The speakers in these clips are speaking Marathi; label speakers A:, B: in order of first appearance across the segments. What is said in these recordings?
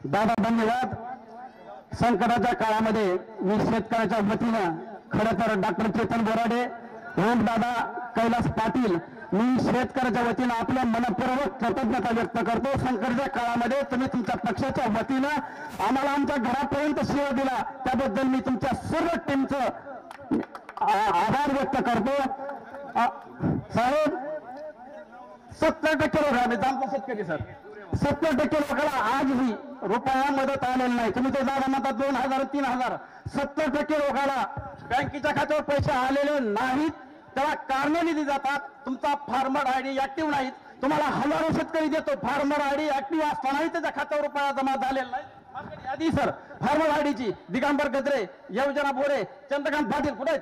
A: दादा धन्यवाद. संकटाच्या काळामध्ये मी शेतकऱ्याच्या वतीनं खरं तर डॉक्टर चेतन बोराडे, ओम दादा, कैलास पाटील, मी शेतकऱ्याच्या वतीनं आपल्या मनपूर्वक कृतज्ञता व्यक्त करतो. संकटाच्या काळामध्ये तुम्ही तुमच्या पक्षाच्या वतीनं आम्हाला आमच्या घरापर्यंत सेवा दिला त्याबद्दल मी तुमच्या सर्व टीमचं आभार व्यक्त करतो. साहेब 70% लोक आम्ही दामचा शेतकरी सर 70% लोकांना आजही रुपया मदत आलेली नाही. तुम्ही ते जागा म्हणता 2000 3000 70% लोकांना बँकेच्या खात्यावर पैसे आलेले नाहीत. त्याला कारणं दिली जातात. तुमचा फार्मर आयडी ऍक्टिव्ह नाहीत. तुम्हाला हजारो शेतकरी देतो फार्मर आयडी ऍक्टिव्ह असतानाही त्याच्या खात्यावर रुपया जमा झालेला नाही. यादी सर फार्मर आयडीची दिगंबर गजरे, योजना बोरे, चंद्रकांत पाटील कुठे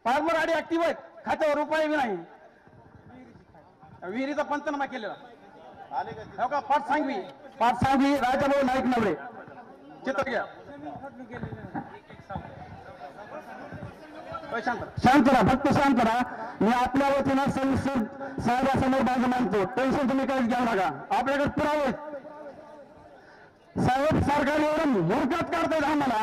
A: फार्मर आयडी ऍक्टिव्ह आहेत, खात्यावर रुपये बी नाही. विहिरीचा पंचनामा केलेला हो का पाटसांगवी राजाभाऊ नाईक नवरे चित्र घ्या. शांत राहा, फक्त शांत राहा. मी आपल्या वतीनं सविस्तर साहेबासमोर बाजू मानतो. टेन्शन तुम्ही काहीच घेऊ नका. आपल्याकडे पुरावे आहेत. साहेब सरकार एवढं मूर्खात काढतायत आम्हाला.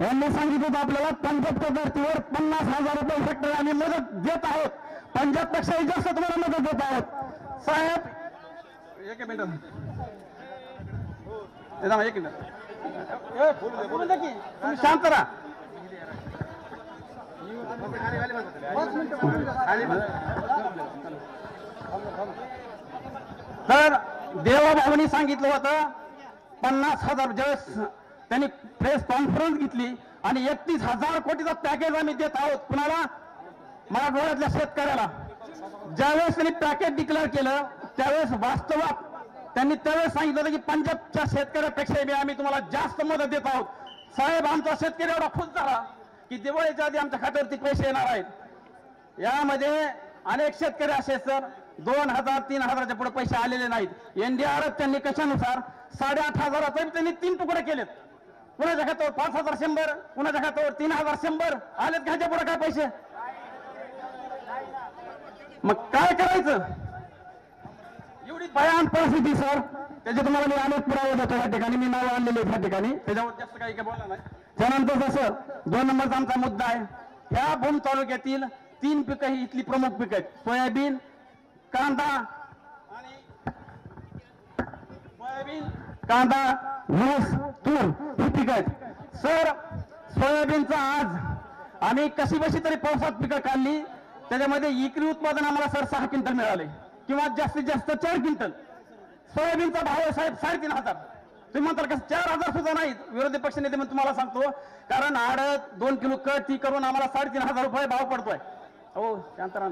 A: यांनी सांगितलं आपल्याला पंजाबच्या धर्तीवर 50,000 रुपये हेक्टर आम्ही मदत देत आहोत. पंजाबपेक्षाही जास्त तुम्हाला मदत देत आहोत. साहेब एक मिनिट तुम्ही शांत राहा. तर देवाभाऊनी सांगितलं होतं 50,000 ज्यावेळेस त्यांनी प्रेस कॉन्फरन्स घेतली आणि 31,000 कोटीचा पॅकेज आम्ही देत आहोत. कुणाला? मराठवाड्यातल्या शेतकऱ्याला. ज्यावेळेस त्यांनी पॅकेज डिक्लेअर केलं त्यावेळेस वास्तवात त्यांनी त्यावेळेस सांगितलं की पंजाबच्या शेतकऱ्यापेक्षा आम्ही तुम्हाला जास्त मदत देत आहोत. साहेब आमचा शेतकरी एवढा खुश झाला की दिवाळीच्या आधी आमच्या खात्यावरती पैसे येणार आहेत. यामध्ये अनेक शेतकरी असे सर 2,000 3,000च्या पुढे पैसे आलेले नाहीत. एनडीआरएफ त्यांनी कशानुसार 8,500 त्यांनी 3 तुकडे केलेत. कुणाच्या खात्यावर 5,100, कुणाच्या खात्यावर 3,100 आलेत. ह्याच्या पुढे काय पैसे? मग काय करायचं? एवढी भयान परिस्थिती सर. त्याचे तुम्हाला मी अनेक पुरावे देतो. या ठिकाणी मी नाव आणलेले या ठिकाणी, त्याच्यावर जास्त काही बोलणार नाही. त्यानंतर जसं 2 नंबरचा आमचा मुद्दा आहे. ह्या भूम तालुक्यातील 3 पिकं ही इथली प्रमुख पिकं आहेत. सोयाबीन, कांदा ऊस, तूर ही पिकं आहेत. सर सोयाबीनचा आज आम्ही कशी बशी तरी पावसात पिकं काढली. त्याच्यामध्ये विक्री उत्पादन आम्हाला सर 6 क्विंटल मिळाले किंवा जास्तीत जास्त 4 क्विंटल. सोयाबीनचा भाव आहे साहेब 3,500. तुम्ही म्हणताल का 4,000 सुद्धा नाहीत. विरोधी पक्ष नेते म्हणून तुम्हाला सांगतो कारण आडत 2 किलो कट ती करून आम्हाला 3,500 रुपये भाव पडतोय. हो शांत राहा.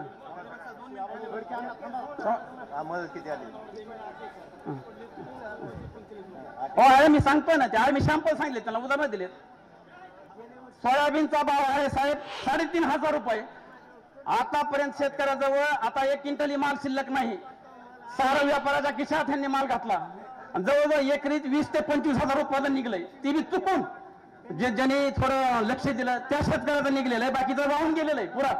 A: हो आहे मी सांगतोय ना. ते आहे मी शॅम्पल सांगितले त्याला उदाहरण दिलेत. सोयाबीनचा भाव आहे साहेब 3,500 रुपये. आतापर्यंत शेतकऱ्याजवळ आता 1 क्विंटल माल शिल्लक नाही. सारा व्यापाराच्या खिशात यांनी माल घातला. जवळजवळ एकरीत 20 ते 25,000 उत्पादन निघलंय. ती बी चुकून ज्यांनी थोडं लक्ष दिलं त्या शेतकऱ्याचं निघलेलं आहे. बाकीचं वाहून गेलेलं आहे पुरा.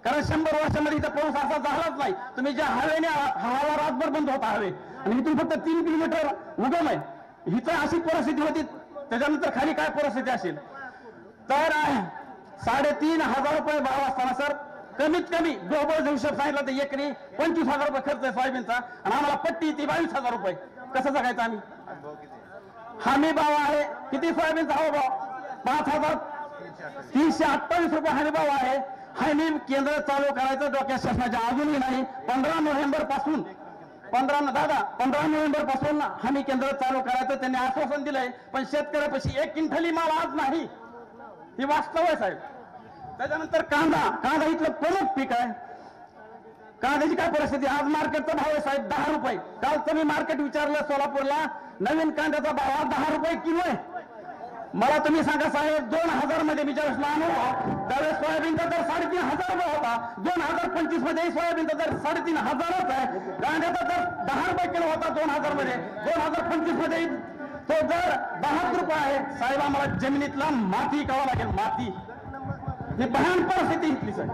A: कारण 100 वर्षामध्ये इथं पाऊस असा झालाच नाही. तुम्ही ज्या हवेने हवा रातभर बंद होता हवे आणि इथून फक्त 3 किलोमीटर उगम आहे. इथं अशी परिस्थिती होती. त्याच्यानंतर खाली काय परिस्थिती असेल? तर 3,500 रुपये भाव असताना सर कमीत कमी ग्लोबल हिशोब सांगितला तर एकरी 25,000 रुपये खर्च आहे सोयाबीनचा आणि आम्हाला पट्टी ती 22,000 रुपये. कसं जगायचं आम्ही? हमी भाव आहे किती सोयाबीनचा हवा भाव? 5,328 रुपये हमी भाव आहे. हमी केंद्र चालू करायचं डोक्यात शासनाच्या अजूनही नाही. 15 नोव्हेंबर पासून 15 नोव्हेंबर पासून हमी केंद्र चालू करायचं त्यांनी आश्वासन दिलंय. पण शेतकऱ्यापाशी 1 क्विंटल माल आज नाही. ही वास्तव आहे साहेब. त्याच्यानंतर कांदा इथलं प्रमुख पीक आहे. कांद्याची काय परिस्थिती? आज मार्केटचा भाव आहे साहेब 10 रुपये. कालचं मी मार्केट विचारलं सोलापूरला, नवीन कांद्याचा भाव 10 रुपये किलो आहे. मला तुम्ही सांगा साहेब 2000 मध्ये मी ज्यावेळेस लहान होतो त्यावेळेस सोयाबीनचा दर 3,500 रुपये होता. 2025 मध्ये सोयाबीनचा दर 3,500च आहे. कांद्याचा दर 10 रुपये किलो होता 2000 मध्ये. 2025 मध्ये तो दर 10 रुपये आहे. साहेब आम्हाला जमिनीतला माती काढावं लागेल. माती ही भयान परिस्थिती इथली साहेब.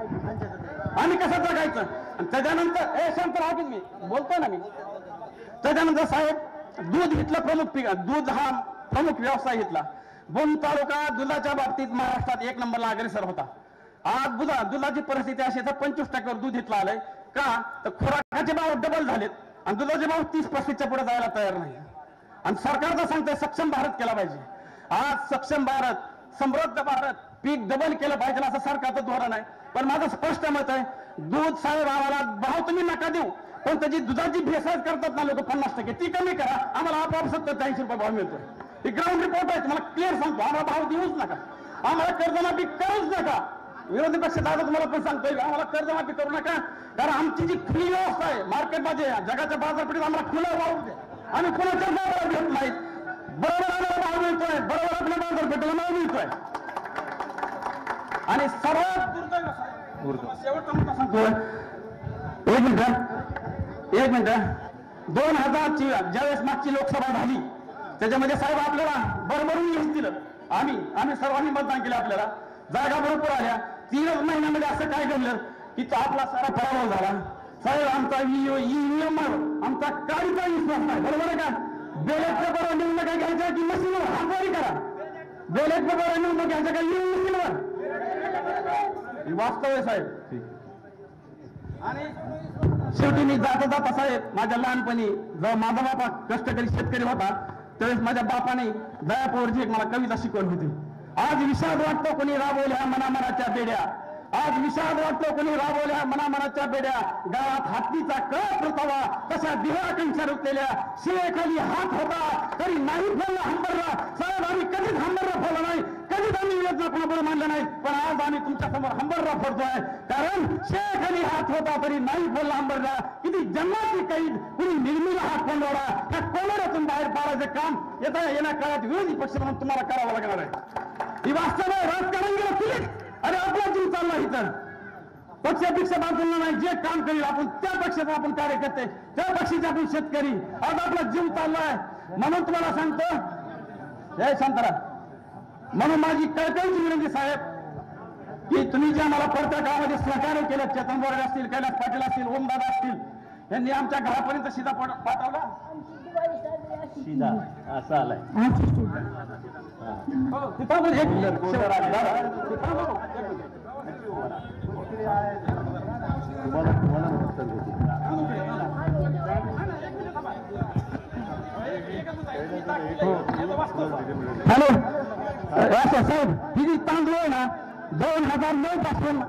A: आम्ही कसं जगायचं? आणि त्याच्यानंतर शांत राहतो मी बोलतोय ना मी. त्याच्यानंतर साहेब दूध घेतलं प्रमुख दूध हा प्रमुख व्यवसाय घेतला. बोन तालुका दुधाच्या बाबतीत महाराष्ट्रात 1 नंबरला अग्रेसर होता. आज दुधाची परिस्थिती अशी तर 25% दूध घेतलं आलंय का तर खुराकाचे भाव डबल झालेत आणि दुधाचे भाव 30-35च्या पुढे जायला तयार नाही. आणि सरकार तर सांगतंय सक्षम भारत केला पाहिजे. आज सक्षम भारत, समृद्ध भारत, पीक डबल केलं पाहिजे असं सरकारचं धोरण आहे. पण माझं स्पष्ट मत आहे, दूध साहेब आम्हाला भाव तुम्ही नका देऊ, पण त्याची दुधाची भेसळ करतात ना लोक 50%, ती कमी करा. आम्हाला आपोआप 70-80 रुपये भाव मिळतोय. ही ग्राउंड रिपोर्ट आहे, मला क्लिअर सांगतो. आम्हाला भाव देऊच नका, आम्हाला कर्जमाफी करूच नका. विरोधी पक्ष दादा तुम्हाला पण सांगतोय आम्हाला कर्जमाफी करू नका, कारण आमची जी खुली व्यवस्था आहे मार्केटमध्ये, जगाच्या बाजारपेठेत आम्हाला खुलं भाव दे. आम्ही कुणाच्या भावाला घेत नाहीत. बरोबर आम्हाला भाव मिळतोय, बरोबर आपल्या बाजारपेठेला भाव मिळतोय. आणि सर्वात दुर्दैव शेवटचा मुद्दा सांगतोय, एक मिनिट 2000ची ज्यावेळेस मागची लोकसभा झाली त्याच्यामध्ये साहेब आपल्याला बरोबरून यश दिलं. आम्ही सर्वांनी मतदान केलं, आपल्याला जागा भरपूर आल्या. 3 महिन्यामध्ये असं काय घडलं की तो आपला सारा पराभव झाला. साहेब आमचा ईव्हीएम आमचा काळीचा विश्वास नाही, बरोबर आहे का? बॅलेट पेपरवर निवडणुका घ्यायच्या की मशीनवर हातवारी करा. बॅलेट पेपरवर निवडणूक घ्यायच्या का मशीनवर, वास्तव आहे साहेब. आणि शेवटी मी जाता साहेब माझ्या लहानपणी जेव्हा माझा बापा कष्टकरी शेतकरी होता त्यावेळेस माझ्या बापाने दयापोरची एक मला कविता शिकवली होती. आज विषाद वाटतो कोणी राबवल्या मनामनाच्या बेड्या, आज विषाद वाटतो कोणी राबवल्या मनामनाच्या बेड्या, गावात हत्तीचा कळप रुतवा तशा दिवाळाकांक्षा रुतलेल्या, शिवेखाली हात होता तरी नाही फोडला हंबरला. साहेब आम्ही कधीच हंबरला फोडला नाही, कधीच आम्ही योजना कोणापुढे मांडलं नाही, पण आज आम्ही तुमच्या समोर हंबरला फोडतोय. कारण शिवेखाली हात होता तरी नाही फोडला हंबरला. किती जन्माची कैद, कुणी निर्मिला हात फोडला, त्या कोणातून बाहेर पाडायचं काम येण्या काळात विरोधी पक्ष म्हणून तुम्हाला करावं लागणार आहे. ही वास्तव आहे. राजकारण गेलं तुलीच, अरे आपला जीव चालला इथं. पक्षापेक्षा बाजूला नाही, जे काम करील आपण त्या पक्षाचा आपण कार्यकर्ते, त्या पक्षाचे आपण शेतकरी. आज आपला जीव चाललाय. म्हणून तुम्हाला सांगतो, जय शांताराम, म्हणून माझी कळकळीची विनंती साहेब की तुम्ही जे आम्हाला पडत्या काळामध्ये सहकार्य केलं, चेतन बोराडे असतील, कैलास पाटील असतील, ओमदादा असतील, यांनी आमच्या घरापर्यंत सीधा पाठवला. सीधा असं आलाय हॅलो साहेब, ही जी तांदूळ आहे ना 2009 पासून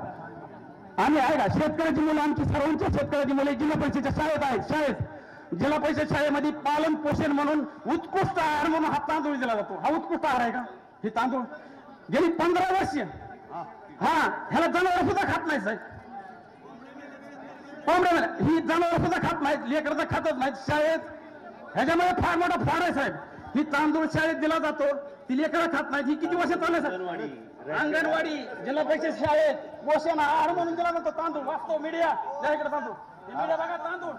A: आम्ही आहे का शेतकऱ्याची मुलं, आमची सर्वांच्या शेतकऱ्याची मुले जिल्हा परिषदेच्या शाळेत आहेत. जिल्हा परिषद शाळेमध्ये पालन पोषण म्हणून उत्कृष्ट आहार म्हणून हा तांदूळ दिला जातो. हा उत्कृष्ट आहार आहे का? हे तांदूळ गेली 15 वर्ष ह्याला जनावर सुद्धा खात नाही साहेब. ही जनावर सुद्धा खात नाहीत, लेकर तर खातच नाहीत. शाळेत ह्याच्यामध्ये फार मोठा फार आहे साहेब. ही तांदूळ शाळेत दिला जातो, ती लेकरं खात नाहीत. ही किती वर्ष चालले साहेब? अंगणवाडी, जिल्हा परिषद शाळेत पोषण आहार म्हणून दिला जातो तांदूळ. वास्तव मीडिया इकडे तांदूळ, मीडिया बघा तांदूळ